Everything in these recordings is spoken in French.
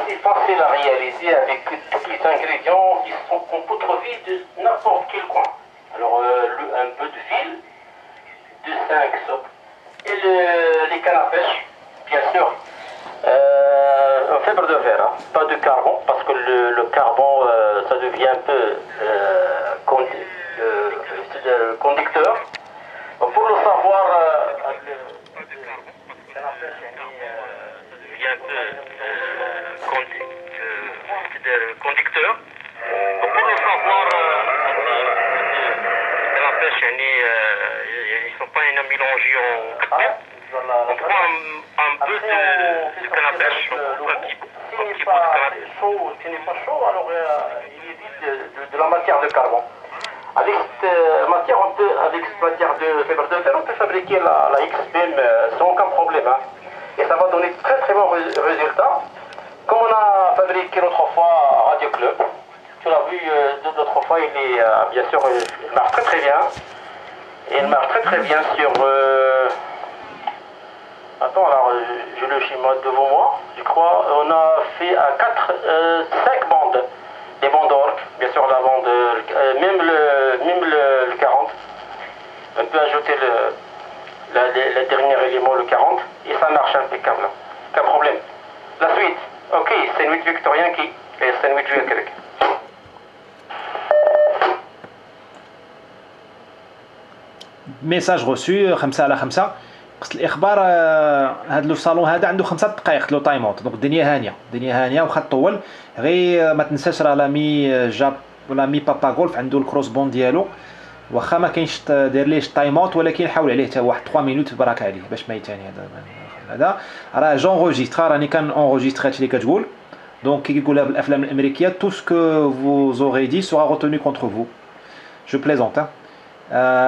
C'est facile à réaliser avec tous les ingrédients qu'on peut trouver de n'importe quel coin. Alors un peu de fil, de 5 soupes et les cannes à pêche, bien sûr. En fibre de verre, hein. Pas de carbone, parce que le carbone, ça devient un peu conducteur. Pour le savoir, le canne à pêche, ça devient un peu conducteur. Pour le savoir, le canne à pêche, ils ne sont pas mélangés en quatre. On prend un peu de canne à pêche, on coupe un petit bout de canne à pêche. S'il n'est pas chaud, alors il évite de la matière de carbone. Avec cette matière, avec cette matière de fibre de fer, on peut fabriquer la XBIM sans aucun problème. Hein. Et ça va donner très très bons résultats. Comme on a fabriqué l'autre fois à Radio Club, tu l'as vu l'autre fois, bien sûr, il marche très très bien. Et il marche très très bien sur... Attends, alors j'ai le schéma devant moi, je crois. On a fait à 5 bandes. Les bandes orques, bien sûr la bande, même le 40. On peut ajouter le dernier élément, le 40, et ça marche impeccable. Aucun problème. La suite, ok, sandwich victorien qui est sandwich grec. ميساج روسو 5/5. قصت الاخبار هذا لو صالون هذا عنده 5 دقائق لو تايم اوت، دونك الدنيا هانيه، الدنيا هانيه واخا طول. غير ما تنساش راه لامي جاب ولا مي بابا غولف عنده الكروس بون ديالو، واخا ما كاينش داير ليه تايم اوت، ولكن حاول عليه حتى واحد 3 مينوت برك عليه باش ما يتاني. هذا راه جونغوجيستر، راني كان اونغوجيستري هادشي اللي كتقول. دونك كي كيقولها بالافلام الامريكيه تو سكو فو زوري دي سورا روتوني كونتر فو. جو بليزونت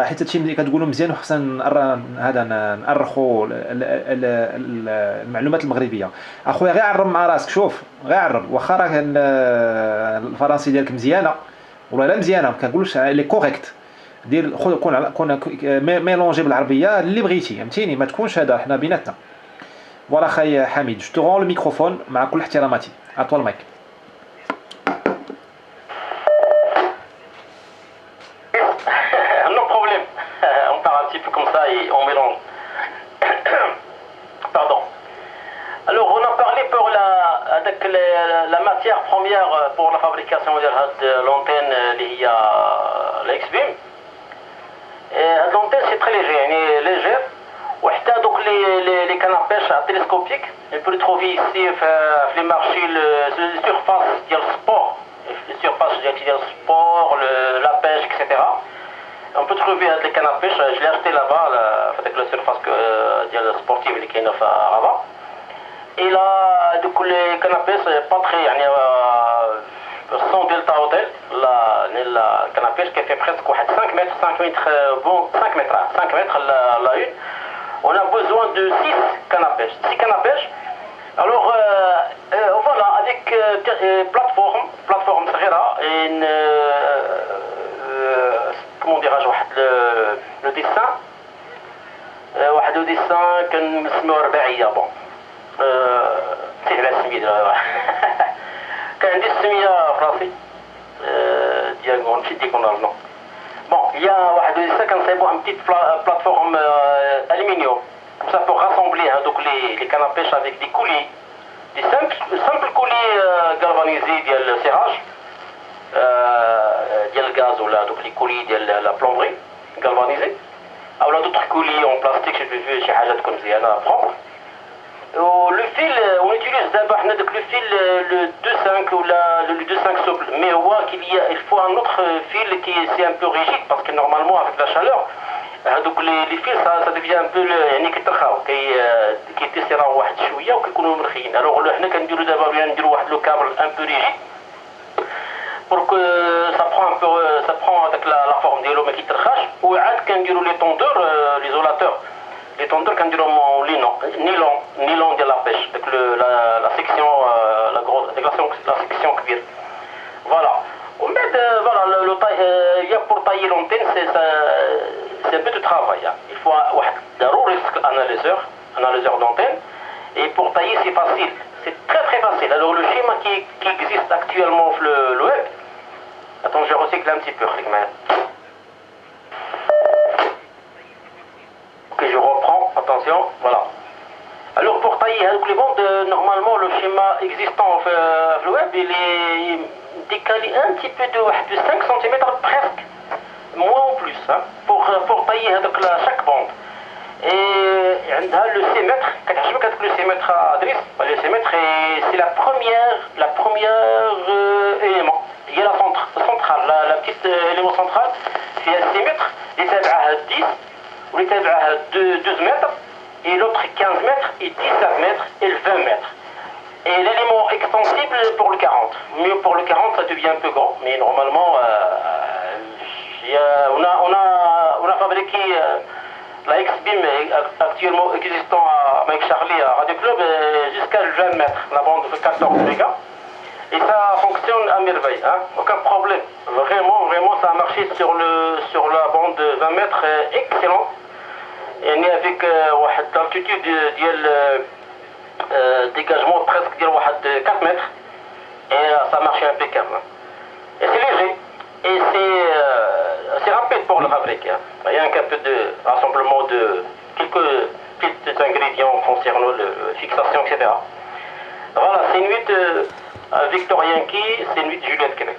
حيت هادشي ملي كتقولوا مزيان، وخصنا هذا نأرخوا المعلومات المغربيه. اخويا غير عرب مع راسك، شوف غير عرب، واخا راه الفرنسي ديالك مزيانه ولا لا مزيانه، ما كنقولوش لي كوريكت، دير خذ كون ميلونجي بالعربيه اللي بغيتي، فهمتيني، ما تكونش هذا حنا بيناتنا. فوالا خاي حميد، جو تو رون الميكروفون مع كل احتراماتي، اطول المايك. Comme ça et on mélange. Pardon. Alors on a parlé pour la matière première pour la fabrication de l'antenne liée à la XBIM. L'antenne c'est très léger, légère. وحتى دوك les cannes à pêche télescopiques, on peut les trouver ici في les marchés, les surfaces ديال السبور, les surfaces ديال السبور, la pêche, etc. On peut trouver des cannes à pêche, je l'ai acheté là-bas, avec la surface sportive qui est à Rabat. Et là, du coup, les cannes à pêche, pas très, sans Delta Hotel, la canne à pêche qui fait presque 5 mètres, 5 mètres la une. On a besoin de 6 cannes à pêche. 6 cannes à pêche. Alors, voilà, avec plateforme صغيرة, une comment dirais-je, le dessin, واحد لو ديسان كنسميوه رباعيه. بون سهله السميه كان عندي السميه في راسي ديال ماشي ديكونال نو. بون يا واحد لو ديسان كنصايبوه ان بتيت بلاتفورم الومنيوم comme ça pour rassembler donc les cannes à pêche avec des coulis, des simples coulis galvanisés ديال السيراج ديال الغاز ولا دوك لي كولي ديال لا بلومبري galvanisé او لا دوطخ كولي اون بلاستيك شي حاجه تكون مزيانه بروبر. ولو فيل اون utilise دابا حنا داك لو فيل لو 2.5 ولا لو 2.5 souple, mais هو il faut un autre fil qui c'est un peu rigide parce que normalement avec la chaleur هذوك لي فيل ça devient un peu يعني كيترخاو كيتسيراو واحد شويه وكيكونوا مرخيين. الوغ حنا كنديروا دابا بغينا نديروا واحد لو كابل un peu rigide pour que ça prend avec la forme ديالو ما كيترخاش. وعاد كنديروا لي طوندور ليزولاتور, لي طوندور كنديروا نيلون ديال لا بيش داك لا سيكسيون لا غروس ديك لا سيكسيون كبير. فوالا ومن بعد فوالا لو طاي يا بور طايي لونتين سي un peu de travail. Il faut واحد ضروري اناليزور d'antenne, et pour tailler c'est facile, c'est très très facile. Alors le schéma qui existe actuellement sur le web. Attends, je recycle un petit peu. Ok, je reprends, attention, voilà. Alors pour tailler les bandes, normalement le schéma existant sur le web, il est décalé un petit peu de 5 cm presque, moins ou plus, hein, pour tailler chaque bande. Et le C-mètre, le C-mètre à Adris, le C-mètre c'est la première élément. Il y a la centrale, la petite élément central, c'est un C-mètre, il est à 10, ou il est à 12 mètres, et l'autre 15 mètres, et 19 mètres, et le 20 mètres. Et l'élément extensible pour le 40. Mieux pour le 40, ça devient un peu grand, mais normalement, on a fabriqué la X-Beam actuellement existant à Mike Charlie à Radio Club jusqu'à le 20 mètres, la bande de 14 mégas. Et ça fonctionne à merveille, hein, aucun problème. Vraiment, ça a marché sur la bande de 20 mètres, excellent. Et on est avec l'altitude dégagement presque 4 mètres. Et ça marche impeccable. Et c'est léger. Et c'est rapide pour le fabriquer. Hein. Rien qu'un peu de rassemblement de quelques petits ingrédients concernant la fixation, etc. Voilà, c'est une 8 Victor Yankee, c'est une 8 Juliette Québec.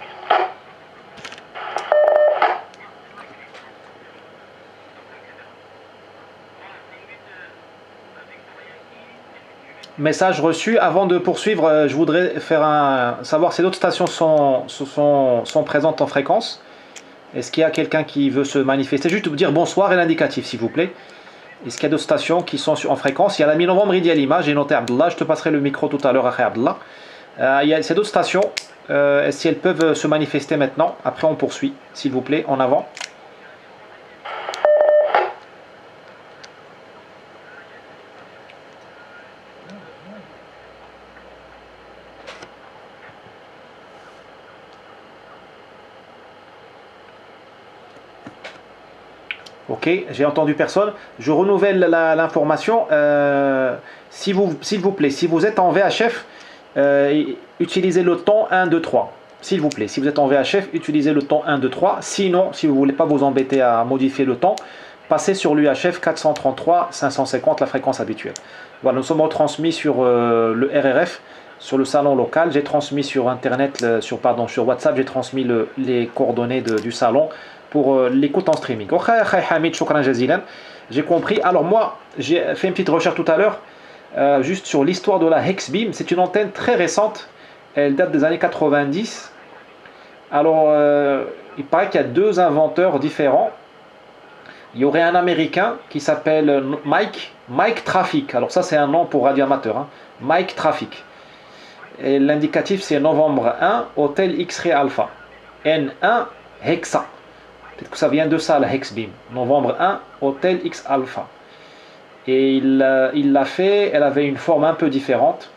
Message reçu. Avant de poursuivre, je voudrais savoir si d'autres stations sont présentes en fréquence. Est-ce qu'il y a quelqu'un qui veut se manifester? Juste vous dire bonsoir et l'indicatif, s'il vous plaît. Est-ce qu'il y a d'autres stations qui sont en fréquence? Il y a la mi-novembre Idi Alima, j'ai noté Abdallah. Je te passerai le micro tout à l'heure après Abdallah. Il y a ces d'autres stations. Est-ce qu'elles peuvent se manifester maintenant? Après, on poursuit, s'il vous plaît, en avant. Ok, j'ai entendu personne. Je renouvelle l'information. S'il vous plaît, si vous êtes en VHF, utilisez le ton 1, 2, 3. S'il vous plaît, si vous êtes en VHF, utilisez le ton 1, 2, 3. Sinon, si vous ne voulez pas vous embêter à modifier le ton, passez sur l'UHF 433 550, la fréquence habituelle. Voilà, nous sommes retransmis sur le RRF, sur le salon local. J'ai transmis sur Internet, sur WhatsApp, j'ai transmis les coordonnées du salon pour l'écoute en streaming. J'ai compris. Alors moi, j'ai fait une petite recherche tout à l'heure, juste sur l'histoire de la X-Beam. C'est une antenne très récente. Elle date des années 90. Alors, il paraît qu'il y a deux inventeurs différents. Il y aurait un Américain qui s'appelle Mike Traffic. Alors ça, c'est un nom pour radioamateur. Hein. Mike Traffic. Et l'indicatif, c'est Novembre 1, Hôtel X-Ray Alpha. N1, Hexa. Peut-être que ça vient de ça, la X-Beam. Novembre 1, Hôtel X Alpha. Et il l'a fait, elle avait une forme un peu différente.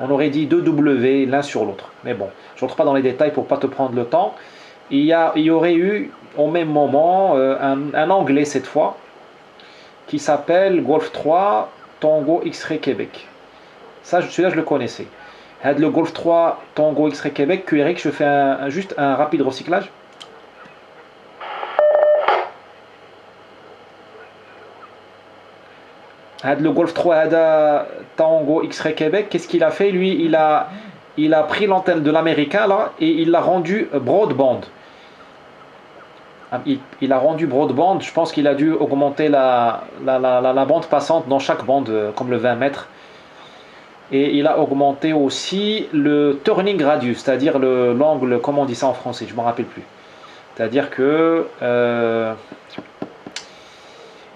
On aurait dit deux W l'un sur l'autre. Mais bon, je ne rentre pas dans les détails pour ne pas te prendre le temps. Il y aurait eu au même moment un Anglais cette fois qui s'appelle Golf 3 Tango X-Ray Québec. Ça, celui-là, je le connaissais. Le Golf 3 Tango X-Ray Québec, Eric, je fais juste un rapide recyclage. Le Golf 3 Tango X-Ray Québec, qu'est-ce qu'il a fait? Lui, il a pris l'antenne de l'américain là et il l'a rendu broadband. Il a rendu broadband. Je pense qu'il a dû augmenter la bande passante dans chaque bande, comme le 20 mètres. Et il a augmenté aussi le turning radius, c'est-à-dire l'angle, comment on dit ça en français, je ne me rappelle plus. C'est-à-dire que...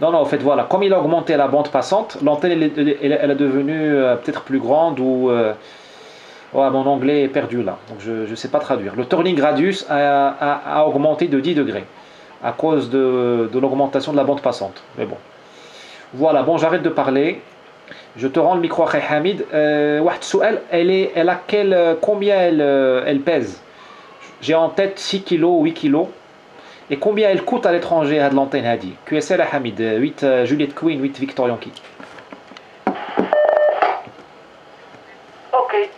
Non, en fait, voilà, comme il a augmenté la bande passante, l'antenne elle est devenue peut-être plus grande ou... mon anglais est perdu là, donc je ne sais pas traduire. Le turning radius a augmenté de 10 degrés à cause de l'augmentation de la bande passante. Mais bon, voilà, bon, j'arrête de parler. Je te rends le micro à Hamid. Elle a combien elle pèse? J'ai en tête 6 kg, 8 kg. Et combien elle coûte à l'étranger à l'antenne Hadi? QSL à Hamid, 8 Juliette Queen, 8 Victor Yankee. Ok,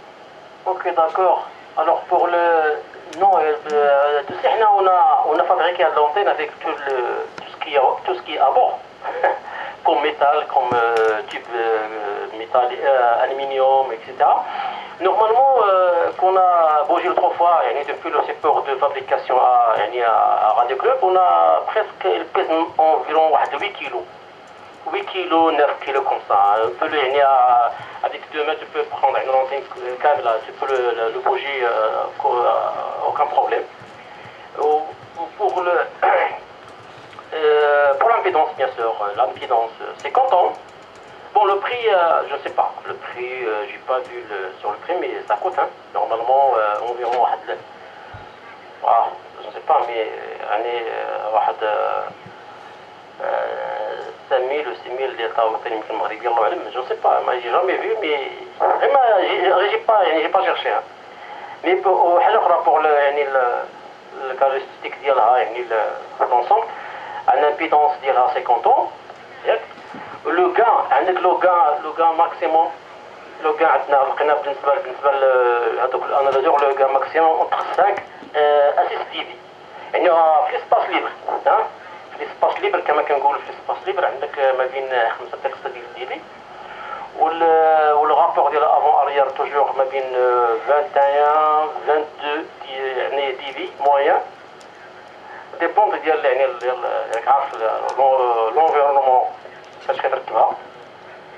Ok, d'accord. Alors pour le... Non, tu sais, on a fabriqué à l'antenne avec tout ce qui est à bord. Comme métal, comme type métal, aluminium, etc. Normalement, qu'on a bougé 3 fois, depuis le secteur de fabrication à Radio Club, on a presque, il pèse environ 8 kilos. 8 kilos, 9 kilos comme ça. Avec 2 mètres, tu peux prendre une antenne câble, là, tu peux le bouger, aucun problème. Pour le... pour l'impédance, bien sûr, l'impédance, c'est content. Bon, le prix, je sais pas. Le prix, j'ai pas vu sur le prix, mais ça coûte, hein. Normalement, environ, je sais pas, mais, 5000 ou 6000 ديال الطاوطين يمكن المغربي الله اعلم je sais pas ما j'ai jamais vu mais vraiment j'ai pas cherché hein. Mais حاجه اخرى pour le caractéristique ديالها l'ensemble un impédance ديالها 50 ans ياك لو كان عندك لو كان ماكسيموم لو كان عندنا لقينا بالنسبه لهذوك الاناليزور لو كان ماكسيموم entre 5 à 6 dB يعني في السباس ليبر ها في السباس ليبر كما كنقولوا في السباس ليبر عندك ما بين 5 حتى 6 ديال الديبي والرابور ديال افون اريير توجور ما بين 21 22 يعني ديبي موين ديبوند ديال راك عارف لونفيرونمون فاش كتركبها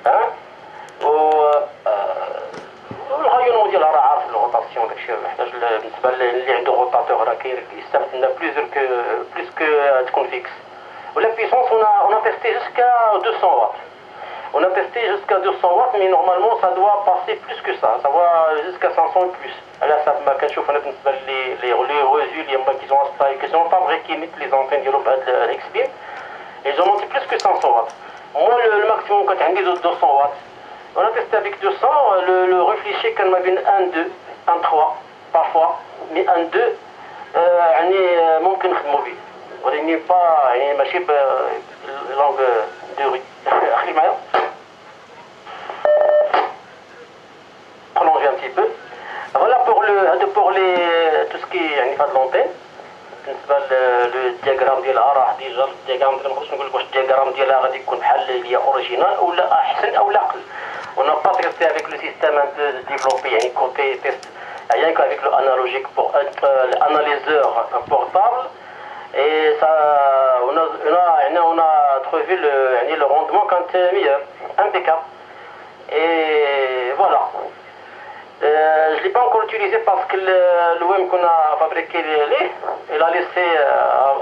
ها والغايون ديالها راه عارف الروتاسيون داكشي محتاج بالنسبه اللي عنده روتاتور راه يستخدم بلوس كو تكون فيكس. La puissance, on a testé jusqu'à 200 watts. On a testé jusqu'à 200 watts, mais normalement ça doit passer plus que ça. Ça va jusqu'à 500 et plus. Là, ça m'a caché les revues, qui sont fabriqués les antennes de l'X-Beam. Ils ont monté plus que 500 watts. Moi, le maximum quand j'ai 200 watts. On a testé avec 200, le réfléchi quand m'a vu 1-2, 1-3 parfois. Mais 1-2, ممكن نخدموا به. ولكن با يعني ماشي بلونغ دوري اخي معايا prolonger un petit peu. Voilà pour les tout ce qui est يعني في هاد لونتين بالنسبه لو دياغرام ديالها راه ديجا الدياغرام ما نقدرش نقول لك واش الدياغرام ديالها غادي يكون بحال اللي هي اوريجينال ولا احسن او لا اقل. On n'a pas testé avec le système un peu développé يعني côté test rien qu'avec le analogique pour l'analyseur portable. Et ça, on a trouvé le rendement quand meilleur, impeccable. Et voilà. Je ne l'ai pas encore utilisé parce que le WEM qu'on a fabriqué, il a laissé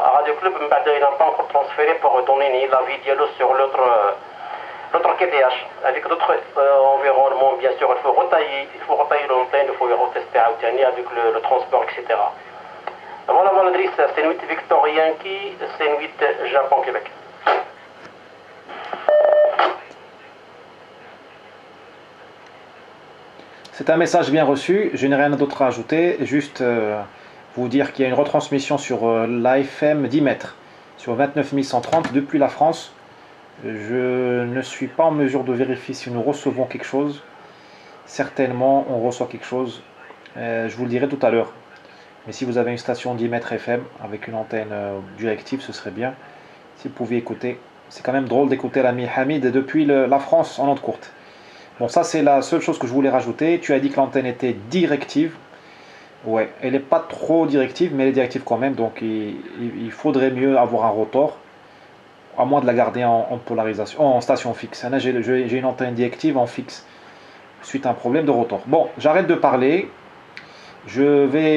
à Radio Club, il n'a pas encore transféré pour donner la vidéo sur l'autre KTH. Avec d'autres environnements, bien sûr, il faut retailler l'antenne, il faut retester avec le transport, etc. Voilà, Driss, c'est une 8 Victor Yankee, c'est une 8 Japon Québec. C'est un message bien reçu, je n'ai rien d'autre à ajouter, juste vous dire qu'il y a une retransmission sur l'AFM 10 mètres, sur 29 130 depuis la France. Je ne suis pas en mesure de vérifier si nous recevons quelque chose. Certainement, on reçoit quelque chose, je vous le dirai tout à l'heure. Mais si vous avez une station 10 mètres FM avec une antenne directive, ce serait bien. Si vous pouviez écouter, c'est quand même drôle d'écouter l'ami Hamid depuis la France en onde courte. Bon, ça c'est la seule chose que je voulais rajouter. Tu as dit que l'antenne était directive. Ouais, elle n'est pas trop directive, mais elle est directive quand même. Donc il faudrait mieux avoir un rotor, à moins de la garder en polarisation, en station fixe. Là, j'ai une antenne directive en fixe, suite à un problème de rotor. Bon, j'arrête de parler. Je vais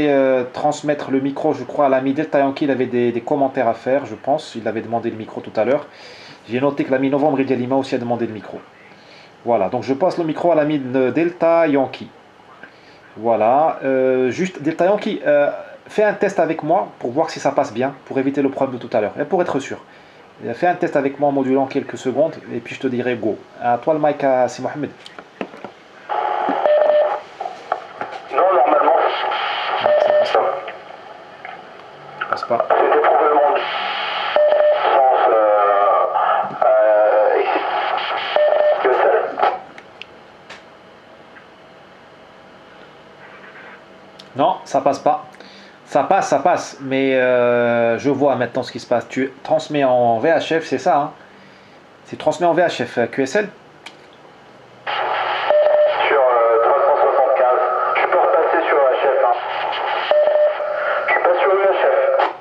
transmettre le micro, je crois, à l'ami Delta Yankee. Il avait des commentaires à faire, je pense. Il avait demandé le micro tout à l'heure. J'ai noté que l'ami Novembre Idialima aussi a demandé le micro. Voilà, donc je passe le micro à l'ami Delta Yankee. Voilà, juste Delta Yankee, fais un test avec moi pour voir si ça passe bien, pour éviter le problème de tout à l'heure, et pour être sûr. Fais un test avec moi en modulant quelques secondes, et puis je te dirai go. À toi le mic, c'est Mohamed. Passe pas. C'était probablement Non, ça passe pas. Ça passe, mais je vois maintenant ce qui se passe. Tu transmets en VHF, c'est ça, hein? C'est transmis en VHF QSL? Sur 375. Tu peux repasser sur HF. Hein. Je passe sur UHF.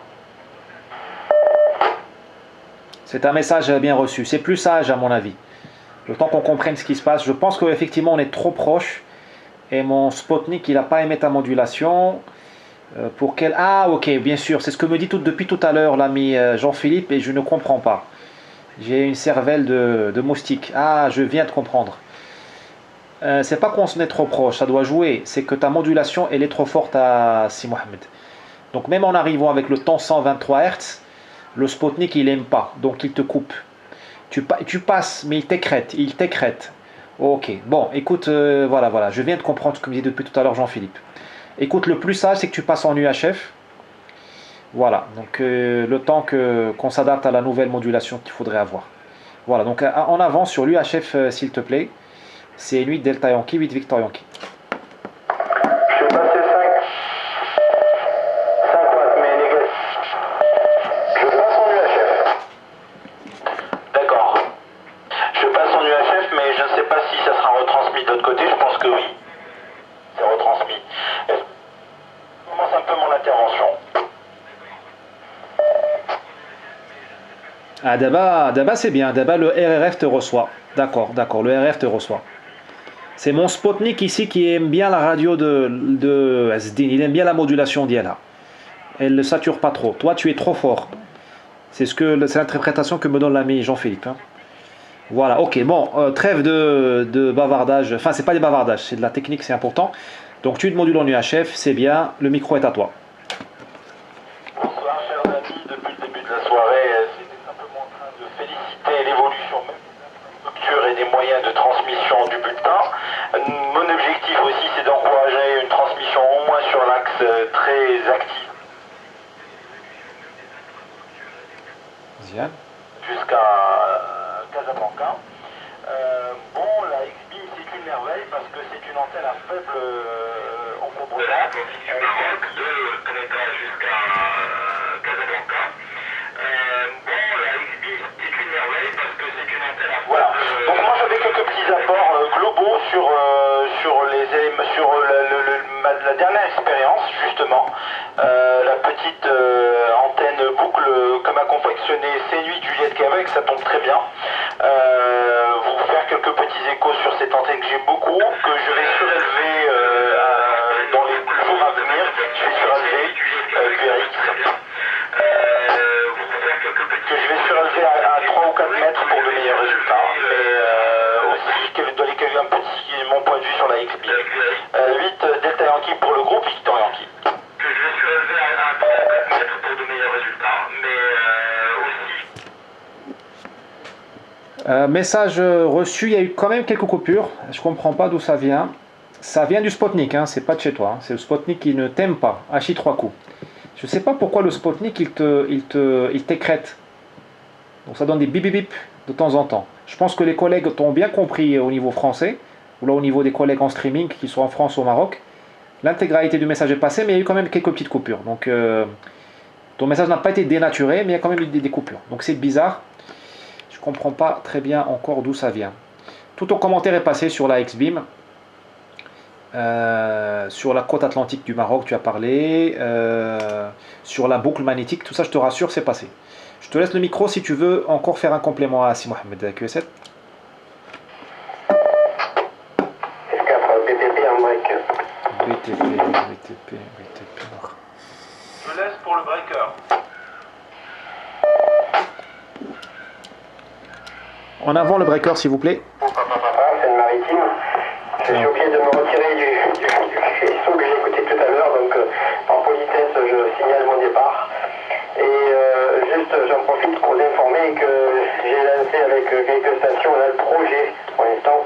C'est un message bien reçu. C'est plus sage à mon avis. Le temps qu'on comprenne ce qui se passe. Je pense qu'effectivement on est trop proche. Et mon Spotnik, il n'a pas aimé ta modulation. Pour quel... Ah ok, bien sûr. C'est ce que me dit depuis tout à l'heure l'ami Jean-Philippe et je ne comprends pas. J'ai une cervelle de moustique. Ah, je viens de comprendre. C'est pas qu'on se est trop proche, ça doit jouer. C'est que ta modulation, elle est trop forte à Si Mohamed. Donc même en arrivant avec le temps 123 Hz, le Spotnik, il aime pas. Donc il te coupe. Tu passes, mais il t'écrète. Il t'écrète. Ok. Bon, écoute, voilà. Je viens de comprendre ce que me dit depuis tout à l'heure Jean-Philippe. Écoute, le plus sage, c'est que tu passes en UHF. Voilà. Donc le temps qu'on s'adapte à la nouvelle modulation qu'il faudrait avoir. Voilà. Donc en avant sur l'UHF, s'il te plaît. C'est 8 Delta Yankee, 8 Victor Yankee. Je vais passer 5 watts, mais négatif. Je passe en UHF. D'accord. Je passe en UHF, mais je ne sais pas si ça sera retransmis de l'autre côté. Je pense que oui. C'est retransmis. Je commence un peu mon intervention. Ah, Daba c'est bien. Daba, le RRF te reçoit. D'accord, le RRF te reçoit. C'est mon Spotnik ici qui aime bien la radio de Asdin. Il aime bien la modulation d'Yala. Elle ne sature pas trop. Toi, tu es trop fort. C'est l'interprétation que me donne l'ami Jean-Philippe. Hein. Voilà, ok. Bon, trêve de bavardage. Enfin, c'est pas des bavardages, c'est de la technique, c'est important. Donc, tu te modules en UHF, c'est bien. Le micro est à toi. Bonsoir, chers amis. Depuis le début de la soirée, j'étais simplement en train de féliciter l'évolution de l'infrastructure et des moyens de transmission du bulletin. Mon objectif aussi, c'est d'encourager une transmission au moins sur l'axe très actif jusqu'à Casablanca. Bon, la X-Beam, c'est une merveille parce que c'est une antenne à faible encombrement. Jusqu'à Casablanca. Bon, la X-Beam, c'est une merveille parce que c'est une antenne à faible... Voilà. Donc moi, j'avais quelques petits apports globaux sur la dernière expérience, justement. La petite antenne boucle que m'a confectionné C8 Juliette Québec, ça tombe très bien. Vous faire quelques petits échos sur cette antenne que j'aime beaucoup, que je vais surélever dans les jours à venir. Je vais surélever QRX. Que je vais surélever à 3 ou 4 mètres pour de meilleurs résultats. Mais aussi donner un petit mon point de vue sur la XP. 8 Delta Yankee pour le groupe Victor Yankee. Que je vais surélever à 3 ou 4 mètres pour de meilleurs résultats. Mais aussi... Message reçu, il y a eu quand même quelques coupures. Je comprends pas d'où ça vient. Ça vient du Spotnik, hein, c'est pas de chez toi. Hein. C'est le Spotnik qui ne t'aime pas. Hachi 3 coups. Je sais pas pourquoi le Spotnik il t'écrète. Donc ça donne des bip bip bip de temps en temps. Je pense que les collègues t'ont bien compris au niveau français, ou là au niveau des collègues en streaming qui sont en France ou au Maroc. L'intégralité du message est passée, mais il y a eu quand même quelques petites coupures. Donc ton message n'a pas été dénaturé, mais il y a quand même eu des coupures. Donc c'est bizarre. Je comprends pas très bien encore d'où ça vient. Tout ton commentaire est passé sur la X-Beam. Sur la côte atlantique du Maroc, tu as parlé. Sur la boucle magnétique, tout ça, je te rassure, c'est passé. Je te laisse le micro si tu veux encore faire un complément à Si Mohamed QS7. BTP en break. BTP. Je laisse pour le breaker. En avant le breaker, s'il vous plaît. C'est une maritime. Je suis obligé de me retirer du son que j'ai écouté tout à l'heure, donc en politesse, je signale mon départ. Et juste, j'en profite pour vous informer que j'ai lancé avec quelques stations là, le projet, pour l'instant,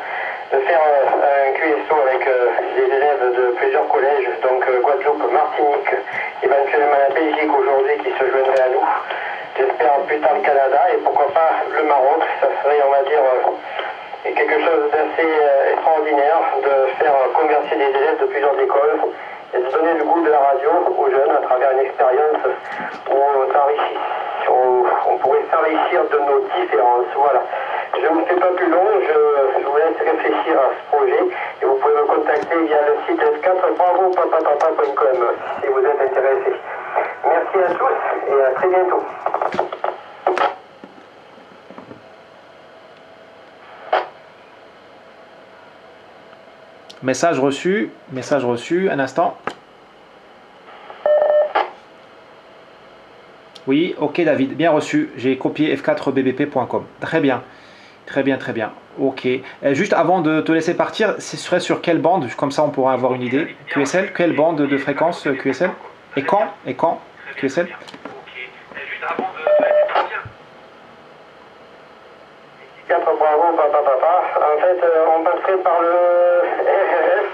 de faire un QSO avec des élèves de plusieurs collèges, donc Guadeloupe, Martinique, éventuellement la Belgique aujourd'hui qui se joindrait à nous. J'espère plus tard le Canada et pourquoi pas le Maroc, ça serait, on va dire, quelque chose d'assez extraordinaire de faire converser des élèves de plusieurs écoles et de donner le goût jeunes à travers une expérience où on s'enrichit, où on pourrait s'enrichir de nos différences. Voilà. Je ne vous fais pas plus long, je vous laisse réfléchir à ce projet et vous pouvez me contacter via le site f4bravo-papa-papa.com si vous êtes intéressé. Merci à tous et à très bientôt. Message reçu, un instant. Oui, ok David, bien reçu, j'ai copié f4bbp.com. Très bien, très bien, très bien. Ok. Juste avant de te laisser partir, ce serait sur quelle bande? Comme ça on pourra avoir une idée. QSL, quelle bande de fréquence QSL? Et quand QSL? Juste avant de te laisser partir. 4 bravo, papa. En fait, on passerait par le RRF,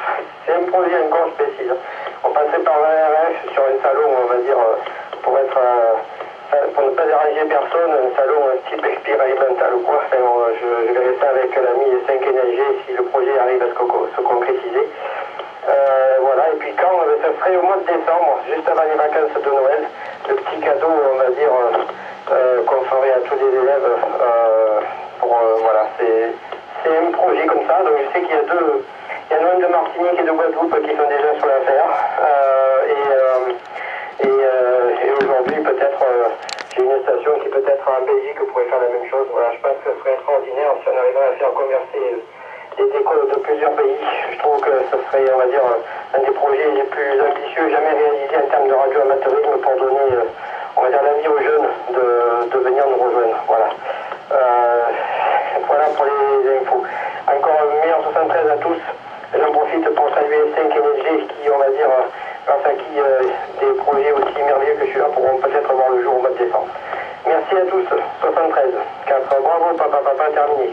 c'est un projet encore spécial. On passerait par le RRF sur un salon, on va dire, pour ne pas déranger personne, un salon type expérimental ou quoi. Enfin, je verrai ça avec l'ami 5 Énergie si le projet arrive à se concrétiser. Voilà, et puis quand ça serait au mois de décembre, juste avant les vacances de Noël, le petit cadeau, on va dire, qu'on ferait à tous les élèves. Voilà, c'est un projet comme ça. Donc je sais qu'il y a un de Martinique et de Guadeloupe qui sont déjà sur l'affaire. Et aujourd'hui, peut-être, j'ai une station qui peut-être en Belgique pourrait faire la même chose. Voilà, je pense que ce serait extraordinaire si on arrivait à faire converser les écoles de plusieurs pays. Je trouve que ce serait, on va dire, un des projets les plus ambitieux jamais réalisés en termes de radioamateurisme pour donner, on va dire, l'avis aux jeunes de venir nous rejoindre. Voilà. Voilà pour les infos. Encore un meilleur 73 à tous. J'en profite pour saluer 5 Énergie qui, on va dire, grâce à qui des projets aussi merveilleux que celui-là pourront peut-être voir le jour au mois de décembre. Merci à tous. 73. 4. Bravo, papa, terminé.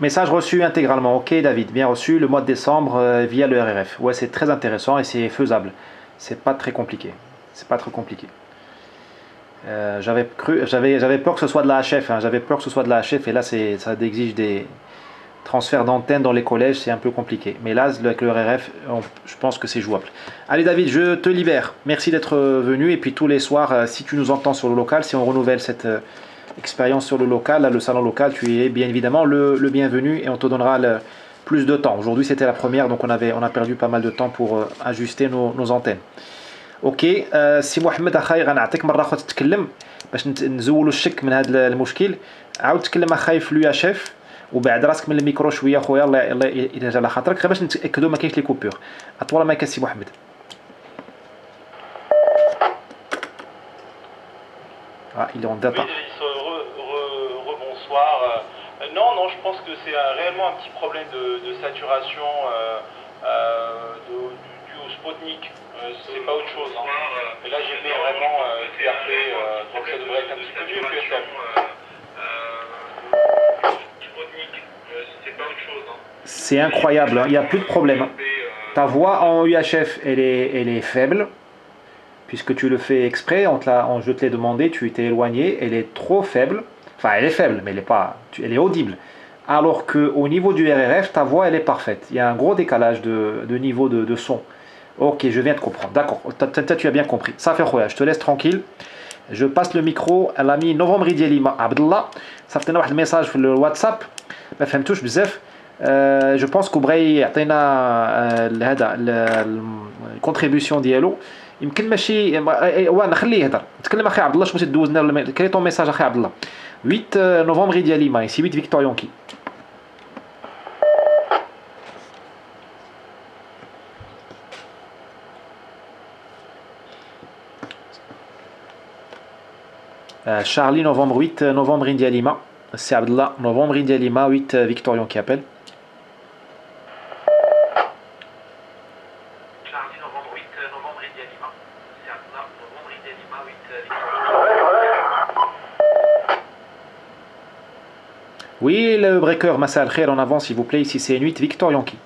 Message reçu intégralement. Ok David, bien reçu, le mois de décembre via le RRF. Ouais, c'est très intéressant et c'est faisable. C'est pas très compliqué. C'est pas très compliqué. J'avais peur que ce soit de la HF. J'avais peur que ce soit de la HF et là ça exige des transferts d'antennes dans les collèges, c'est un peu compliqué. Mais là, avec le RRF, je pense que c'est jouable. Allez David, je te libère. Merci d'être venu et puis tous les soirs, si tu nous entends sur le local, si on renouvelle cette expérience sur le local, là, le salon local, tu es bien évidemment le bienvenu et on te donnera plus de temps. Aujourd'hui c'était la première, donc on a perdu pas mal de temps pour ajuster nos antennes. اوكي سي محمد اخاي غنعطيك مره اخرى تتكلم باش نزولوا الشك من هذا المشكل. عاود تكلم اخاي في لو شيف وبعد راسك من الميكرو شويه خويا الله الا جا على خاطرك غير باش نتاكدوا ما كاينش لي كوبور. اطول ما كان سي محمد. Il est en data. Rebonsoir. Non, je pense que c'est réellement un petit problème de saturation dû au Sputnik. C'est pas autre chose. Et là, j'ai mis vraiment QRP, donc ça devrait être un petit peu mieux que QSM. Sputnik, c'est pas autre chose. C'est incroyable, il n'y a plus de problème. Ta voix en UHF, elle est faible. Puisque tu le fais exprès, je te l'ai demandé, tu t'es éloigné, elle est trop faible. Enfin, elle est faible, mais elle est audible. Alors qu'au niveau du RRF, ta voix, elle est parfaite. Il y a un gros décalage de niveau de son. Ok, je viens de comprendre. D'accord, tu as bien compris. Ça fait quoi? Je te laisse tranquille. Je passe le micro à l'ami Novembre Dielima Abdallah. Ça fait un message sur le WhatsApp. ما فهمتوش بزاف. Je pense qu'Oubray يعطينا هذا الكونتريبيوشن ديالو. يمكن ماشي نخليه يهضر. تكلم اخي عبد الله شنو تدوزنا كري طون ميساج اخي عبد الله. 8 نوفمبر ديال ليما ici 8 Victor Yankee. Charlie novembre 8 novembre India Lima. C'est Abdallah novembre India Lima 8 Victor Yankee appelle. Oui, le breaker, Massa Al-Khair en avant s'il vous plaît, ici c'est 8 Victor Yankee.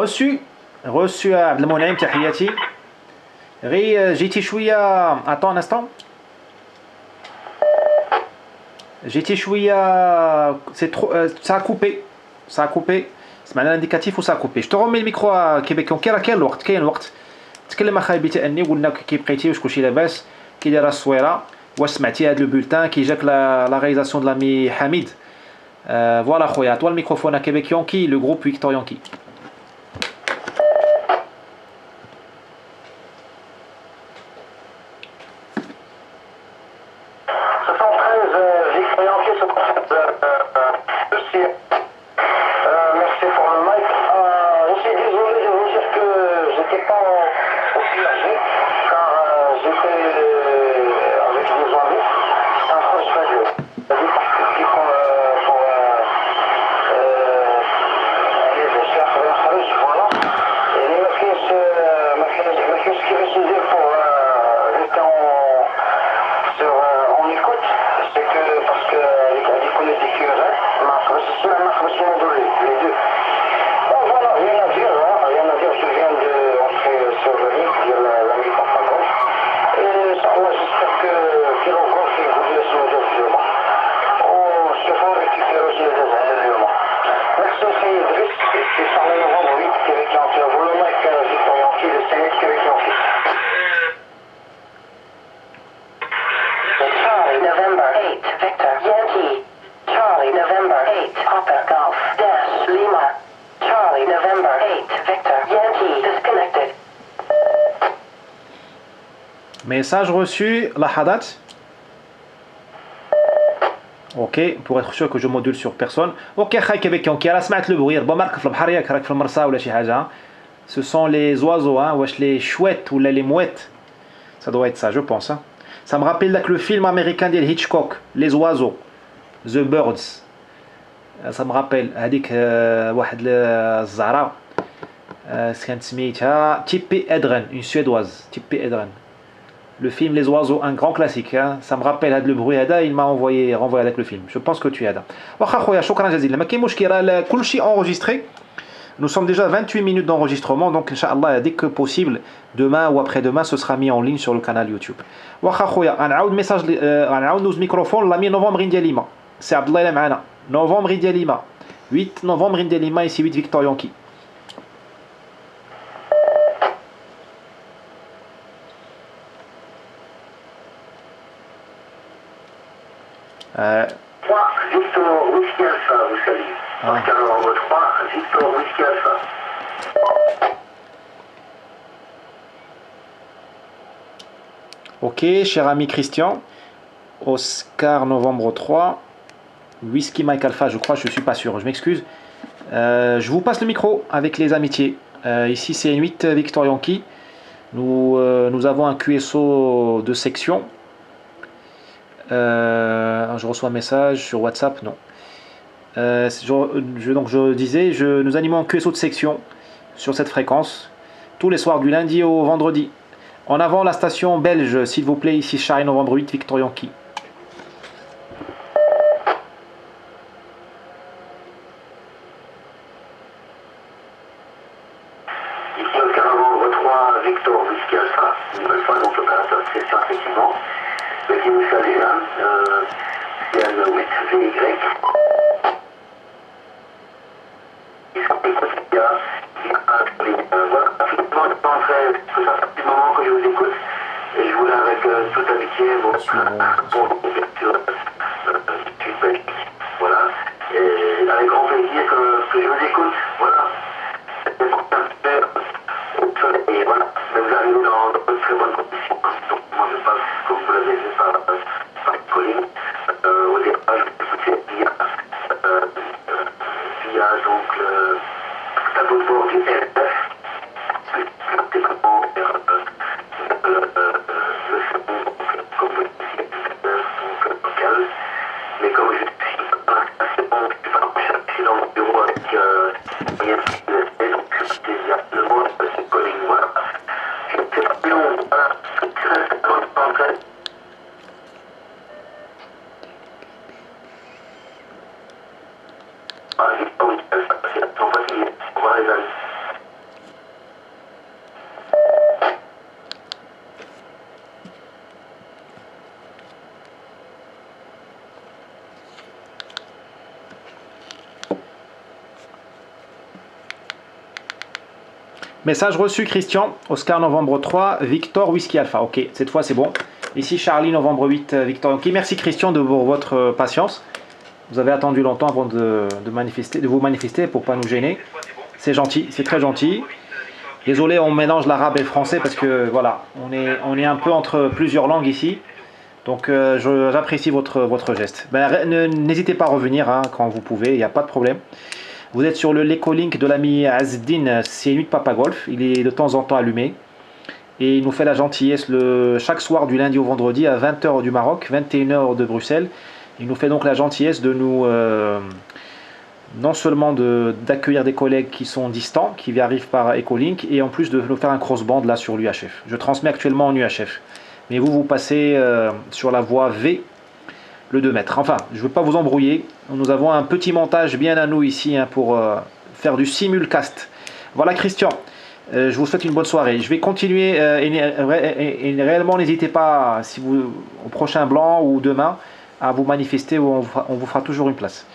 reçu عبد المنعم تحياتي غير جيتي شويه attends un instant جيتي شويه c'est trop ça a coupé سمعنا الانديكاتيف وسا كوبي جو تغمي الميكرو كيبيكيون كاين الوقت تكلم اخاي بتاني وقلنا كي بقيتي واش كلشي لاباس كي دايره الصويره واش سمعتي هذا لو بولتان كي جاك لا رياليزاسيون دو لامي حميد فوالا خويا toi le microphone à Québec Yankee le groupe Victor Yankee. 8 Victor Yankee disconnected. Message reçu, لحظات. Ok, pour être sûr que je module sur personne. Ok, خاي كيبيكيون كي راه سمعت لو بغي ربما راك في البحر ياك راك في المرسى ولا شي حاجه. Ce sont les oiseaux, hein, wesh les chouettes ou les mouettes. Ça doit être ça, je pense. Hein. Ça me rappelle là que le film américain de Hitchcock, Les oiseaux, The Birds. Ça me rappelle هذيك واحد الزهره كانت سميتها تيبي ادرن une suédoise تيبي ادرن. Le film Les oiseaux, un grand classique. Hein. Ça me rappelle le bruit هذا, il m'a renvoyé avec le film. Je pense que tu es là. واخا خويا شكرا جزيلا ما كاين مشكل راه كلشي enregistré. Nous sommes déjà à 28 minutes d'enregistrement, donc Inch'Allah, dès que possible, demain ou après-demain, ce sera mis en ligne sur le canal YouTube. Wacha khoya, un message, un nous microphone, l'ami novembre Indialima. C'est Abdullah Lamana. Novembre Indialima. 8 novembre Indialima, ici 8 Victor Yankee. Victor Whisky Alpha, vous saluez. Oscar Novembre 3, Victor Whisky Alpha. Ok, cher ami Christian. Oscar Novembre 3, Whisky Mike Alpha, je crois, je ne suis pas sûr, je m'excuse. Je vous passe le micro avec les amitiés. Ici c'est 8 Victor Yankee. Nous avons un QSO de section. Je reçois un message sur WhatsApp, non. Donc je disais, nous animons un QSO de section sur cette fréquence tous les soirs du lundi au vendredi. En avant la station belge, s'il vous plaît, ici Charlie Novembre 8 Victor Yankee. Ici Oscar Novembre 3 Victor Whisky Alpha, une nouvelle fois donc l'opérateur de section effectivement. Qui vous salue, hein, c'est un 8 VY. Voilà, finalement, ça fait un petit moment que je vous écoute et je voulais avec toute amitié pour l'ouverture du pays. Voilà, et avec grand plaisir que je vous écoute. Voilà, c'est pour un peu au soleil, voilà, mais vous arrivez dans de très bonnes conditions. Donc, moi je passe, comme vous l'avez vu par Colline, au départ, je vous écoutais via donc le tableau de bord du RF, c'est vraiment vers le second, comme vous disiez tout à l'heure, donc local. Mais comme je suis dans mon bureau avec rien de donc déjà le mot c'est Colline, voilà. Je ne sais pas plus long, voilà, c'est très en Message reçu, Christian. Oscar, novembre 3, Victor, Whisky Alpha. Ok, cette fois c'est bon. Ici, Charlie, novembre 8, Victor. Ok, merci Christian pour votre patience. Vous avez attendu longtemps avant de vous manifester pour pas nous gêner. C'est gentil, c'est très gentil. Désolé, on mélange l'arabe et le français parce que voilà, on est un peu entre plusieurs langues ici. Donc j'apprécie votre geste. Ben, n'hésitez pas à revenir hein, quand vous pouvez, il n'y a pas de problème. Vous êtes sur le l'éco-link de l'ami Azedine, c'est Nuit de Papa Golf. Il est de temps en temps allumé. Et il nous fait la gentillesse chaque soir du lundi au vendredi à 20h du Maroc, 21h de Bruxelles. Il nous fait donc la gentillesse de nous, non seulement d'accueillir des collègues qui sont distants, qui arrivent par Ecolink, et en plus de nous faire un crossband là sur l'UHF. Je transmets actuellement en UHF. Mais vous passez sur la voie V, le 2 mètres. Enfin, je ne veux pas vous embrouiller. Nous avons un petit montage bien à nous ici hein, pour faire du simulcast. Voilà Christian. Je vous souhaite une bonne soirée. Je vais continuer et réellement n'hésitez pas, si vous, au prochain blanc ou demain, à vous manifester où on vous fera toujours une place.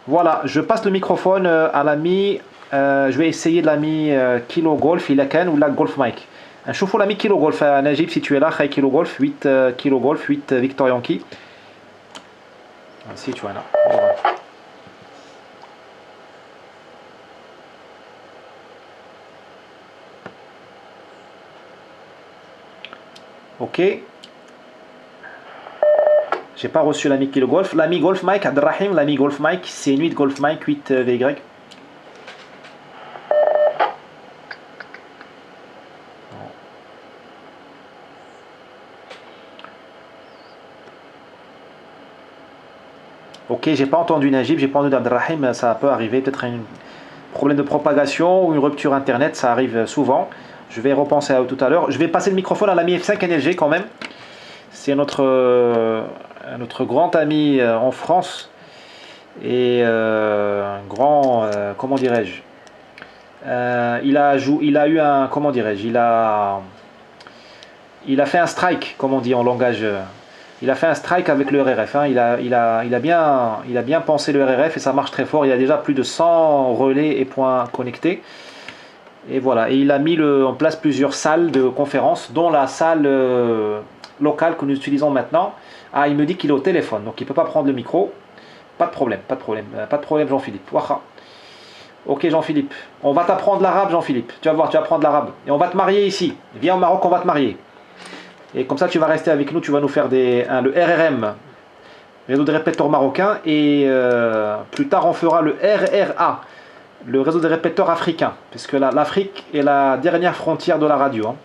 Voilà, je passe le microphone à l'ami, je vais essayer de l'ami Kilo Golf, il a qu'un ou la Golf Mike. Choufou l'ami Kilo Golf, Najib si tu es là, Khay Kilo Golf, 8 Kilo Golf, 8 Victor Yankee. Si tu es là. Voilà. Ok. J'ai pas reçu l'ami Kilo Golf. L'ami Golf Mike, Abdelrahim, l'ami Golf Mike, c'est Nuit de Golf Mike 8 VY. Ok, j'ai pas entendu Najib, j'ai pas entendu Abdelrahim, ça peut arriver, peut-être un problème de propagation ou une rupture internet, ça arrive souvent. Je vais repenser à tout à l'heure. Je vais passer le microphone à l'ami F5 NLG quand même. C'est notre grand ami en France et un grand, comment dirais-je, il a eu un, comment dirais-je, il a fait un strike, comme on dit en langage. Il a fait un strike avec le RRF. Hein. Il a bien pensé le RRF et ça marche très fort. Il y a déjà plus de 100 relais et points connectés. Et voilà. Et il a mis en place plusieurs salles de conférence, dont la salle locale que nous utilisons maintenant. Ah, il me dit qu'il est au téléphone, donc il ne peut pas prendre le micro. Pas de problème, pas de problème. Pas de problème, Jean-Philippe. Waha. Ok, Jean-Philippe. On va t'apprendre l'arabe, Jean-Philippe. Tu vas voir, tu vas apprendre l'arabe. Et on va te marier ici. Viens au Maroc, on va te marier. Et comme ça, tu vas rester avec nous, tu vas nous faire le RRM, réseau de répéteurs marocain, et plus tard, on fera le RRA, le réseau de répéteurs africain, puisque l'Afrique est la dernière frontière de la radio. Hein.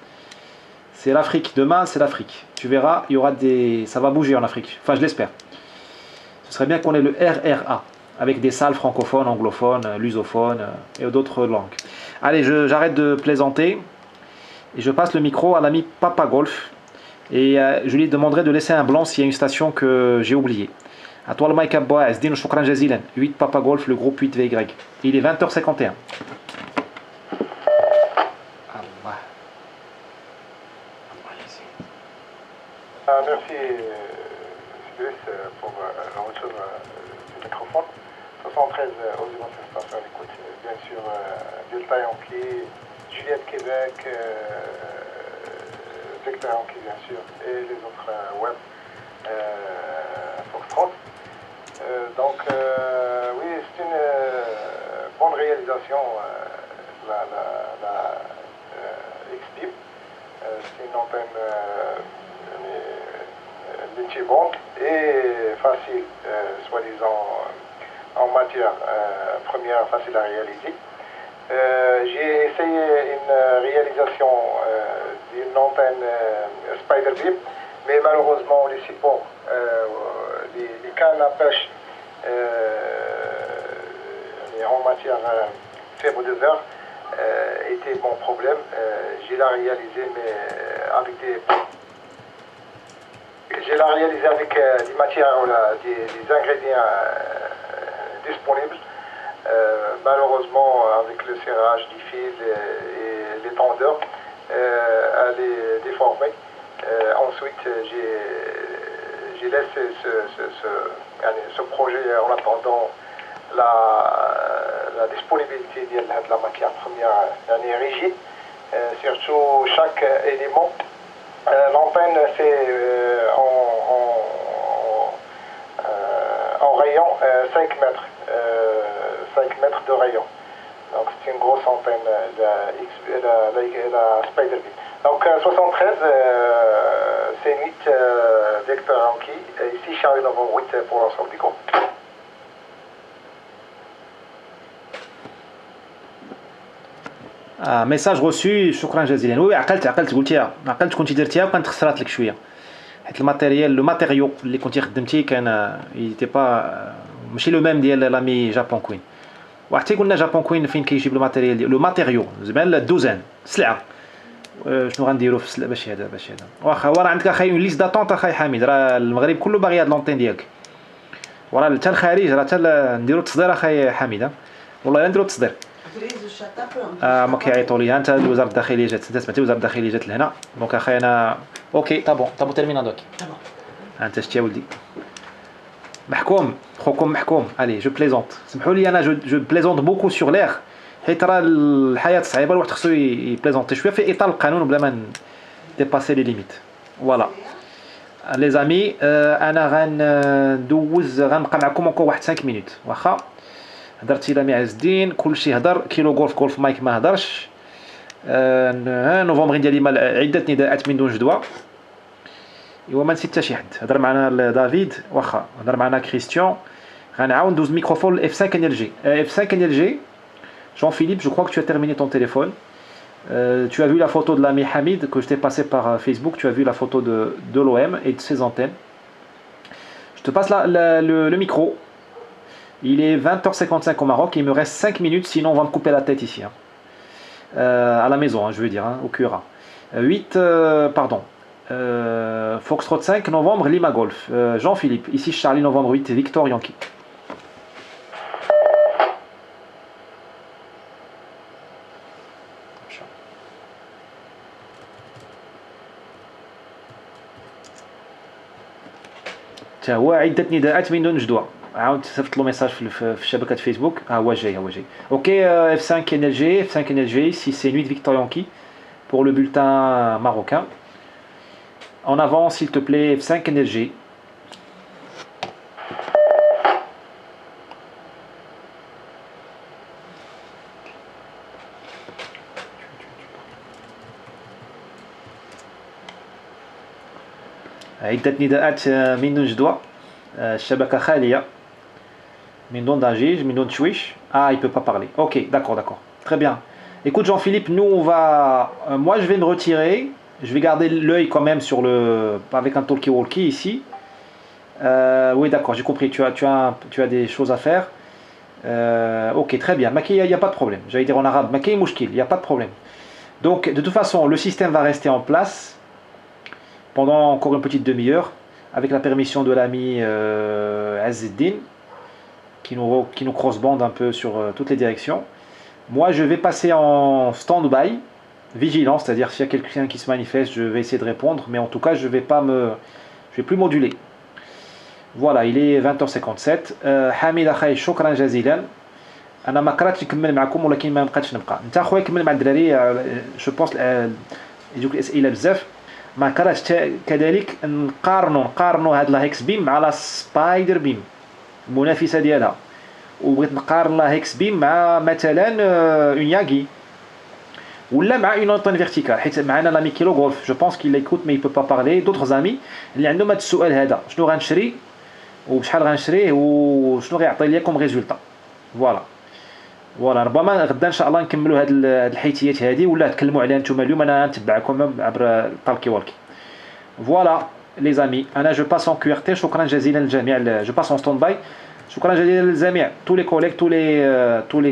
C'est l'Afrique, demain, c'est l'Afrique. Tu verras, ça va bouger en Afrique. Enfin, je l'espère. Ce serait bien qu'on ait le RRA, avec des salles francophones, anglophones, lusophones et d'autres langues. Allez, j'arrête de plaisanter, et je passe le micro à l'ami Papa Golf. Et je lui demanderai de laisser un blanc s'il y a une station que j'ai oubliée. À toi le Mike Abba, Zdin Shukran Jazilan, 8 Papa Golf, le groupe 8VY. Il est 20h51. Merci Idriss pour le retour du microphone. 73 audiences stations à l'écoute. Bien sûr, Delta Yankee, Juliette Québec, Victor Yankee bien sûr, et les autres web Foxtrot. Donc oui, c'est une bonne réalisation la XDIP. C'est une antenne multibande et facile, soi-disant en matière première, facile à réaliser. J'ai essayé une réalisation d'une antenne Spider-Beam, mais malheureusement les supports, les cannes à pêche en matière fibre de verre était mon problème. J'ai la réalisé, mais avec des matières, des ingrédients disponibles. Malheureusement, avec le serrage du fil et les tendeurs, elle est déformée. Ensuite, j'ai laissé ce projet en attendant la disponibilité de la matière première rigide. surtout chaque élément. L'antenne c'est en rayon 5 mètres, 5 mètres de rayon. Donc c'est une grosse antenne, la Spider Beam. Donc 73, c'est 8 Victor Yankee, ici Charlie Novembre 8 pour l'ensemble du groupe. ميساج غوسو شكرا جزيلا. وي عقلت قلتيها، عقلت كنتي درتيها وكانت خسرات لك شويه، حيت الماتيريال لو ماتيريو اللي كنتي خدمتي كان يتي با ماشي لو ميم ديال لامي جابون كوين. وحتى قلنا جابون كوين فين كيجيب لو ماتيريال لو ماتيريو زعما الدوزان سلعه. شنو غنديرو في باش هذا واخا راه عندك اخاي اون ليست داتونت اخاي حميد، راه المغرب كله باغي هاد لونتين ديالك، وراه حتى الخارج راه حتى نديرو التصدير اخاي حميد. والله الا نديرو التصدير. ما كيعيطوا لي انت وزاره الداخليه جات، انت سمعتي وزاره الداخليه جات لهنا دونك اخاي انا اوكي طابون تيرمينادو اوكي انت شتي يا ولدي محكوم خوكم محكوم. الي جو بليزونت، سمحوا لي انا جو بليزونت بوكو سور لير، حيت راه الحياه صعيبه، الواحد خصو يبليزونتي شويه في اطار القانون بلا ما ديباسي لي ليميت. فوالا لي زامي انا غندوز غنبقى معكم اونكور واحد 5 مينوت واخا. هضرتي لامي عز الدين كلشي هضر، كيلو غولف مايك ما هضرش. نوفمبر ديالي عده نداءات من دون جدوى. ايوا ما نسيت حتى شي حد. هضر معنا دافيد واخا، هضر معنا كريستيان. غنعاود ندوز الميكروفون اف 5 NLG. اف 5 NLG Jean-Philippe, je crois que tu as terminé ton téléphone. Tu as vu la photo de l'ami Hamid que je t'ai passé par Facebook. Tu as vu la photo de l'OM et de ses antennes. Je te passe le micro. Il est 20h55 au Maroc. Il me reste 5 minutes, sinon on va me couper la tête ici. À la maison, je veux dire, au Cura. 8, pardon. Foxtrot 5, novembre, Lima Golf. Jean-Philippe, ici Charlie, novembre 8, Victor Yankee. هو عدة نداءات من دون جدوى. عاود صيفط له ميساج في شبكة فيسبوك. هو جاي. OK, F5 NLG, ici c'est Nuit Victor Yankee pour le bulletin marocain. En avant s'il te plaît F5 NLG. عدة نداءات من دون جدوى. الشبكة خالية من دون ضجيج من دون تشويش. Il peut pas parler. OK, d'accord. Très bien. Écoute Jean-Philippe, moi je vais me retirer. Je vais garder l'œil quand même avec un talkie-walkie ici. Oui, d'accord, j'ai compris. Tu as des choses à faire. OK, très bien. Maki, il n'y a pas de problème. J'allais dire en arabe, Maki mouchkil, il n'y a pas de problème. Donc, de toute façon, le système va rester en place pendant encore une petite demi-heure, avec la permission de l'ami Azzeddin, qui nous cross-bande un peu sur toutes les directions. Moi, je vais passer en stand-by, vigilant, c'est-à-dire s'il y a quelqu'un qui se manifeste, je vais essayer de répondre, mais en tout cas, je vais plus moduler. Voilà, il est 20h57. حميد أخاي شكرا جزيلا. أنا ما قررتش نكمل معكم ولكن ما بقيتش نبقى. أنت أخويا كمل مع الدراري. جو بونس يجوك الأسئلة بزاف. ما كرهتش كذلك نقارنوا هاد الهيكس بيم مع لا سبايدر بيم المنافسه ديالها، وبغيت نقارن لا هيكس بيم مع مثلا اون ياغي ولا مع اون انتون فيرتيكال، حيت معنا لامي كيلو غولف جو بونس كي ليكوت مي بو با بارلي دوطخ زامي اللي عندهم هاد السؤال هذا، شنو غنشري وبشحال غنشريه وشنو غيعطي ليا كوم ريزولطا. فوالا ربما غدا ان شاء الله نكملوا هاد الحيتيات هذه ولا تكلموا عليها نتوما اليوم، انا نتبعكم عبر الطالكي والكي. فوالا لي زامي، انا جو باس اون QRT. شكرا جزيلا للجميع. جو باس اون ستاند باي. شكرا جزيلا للجميع، tous les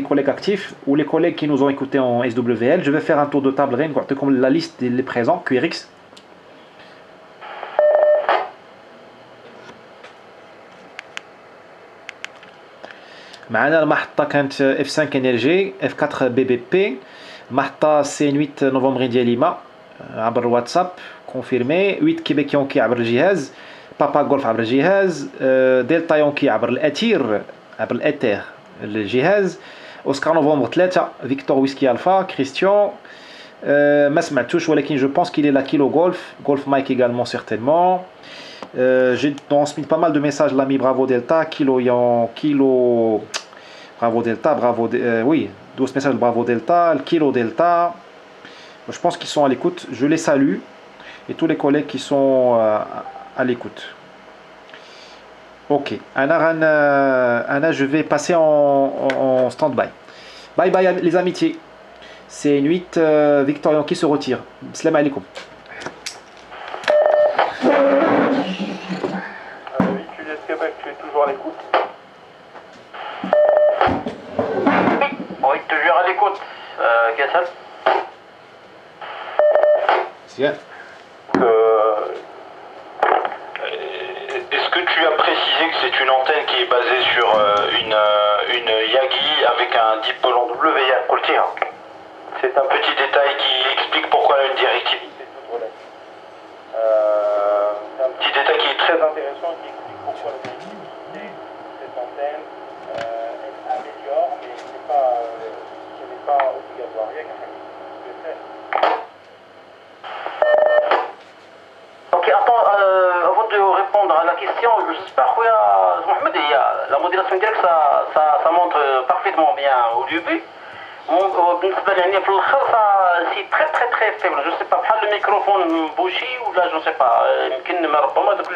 collègues actifs ou les collègues qui nous ont écoutés en SWL. Je vais faire un tour de table غير نعطيكم la liste des présents QRX. معنا المحطة كانت F5 NLG، F4 BBP، محطة C8 نوفمبر ديال ليما عبر الواتساب كونفيرمي، 8 كيبيك يونكي عبر الجهاز، بابا غولف عبر الجهاز، دلتا يونكي عبر الأثير الجهاز، أوسكار نوفمبر 3 فيكتور ويسكي ألفا كريستيان، ما سمعتوش ولكن je pense qu'il est la Kilo Golf Mike également certainement. J'ai transmis pas mal de messages l'ami Bravo Delta, Kilo Bravo Delta, oui, 12 messages Bravo Delta, le Kilo Delta. Je pense qu'ils sont à l'écoute, je les salue et tous les collègues qui sont à l'écoute. Ok, Anna, je vais passer en stand-by. Bye bye les amitiés. C'est 8 Victorian qui se retire. Salam alaikum. Véhicule Est Québec, tu es toujours à l'écoute. Oui, toujours à l'écoute. Gassal. Est-ce que tu as précisé que c'est une antenne qui est basée sur une Yagi avec un dipôle en WR pour le tir? C'est un petit détail qui explique pourquoi une directive. C'est un petit détail qui est très intéressant et qui explique pourquoi la directivité de cette antenne améliore, mais ce n'est pas obligatoire. Il y a quelqu'un qui peut faire. Ok, attends, avant de répondre à la question, j'espère que Mohamed, la modulation directe, ça montre parfaitement bien au début. بالنسبه يعني في الاخر سي تري تري تري فيبل جو سي با بحال الميكروفون بوشي ولا جو سي با يمكن ربما داك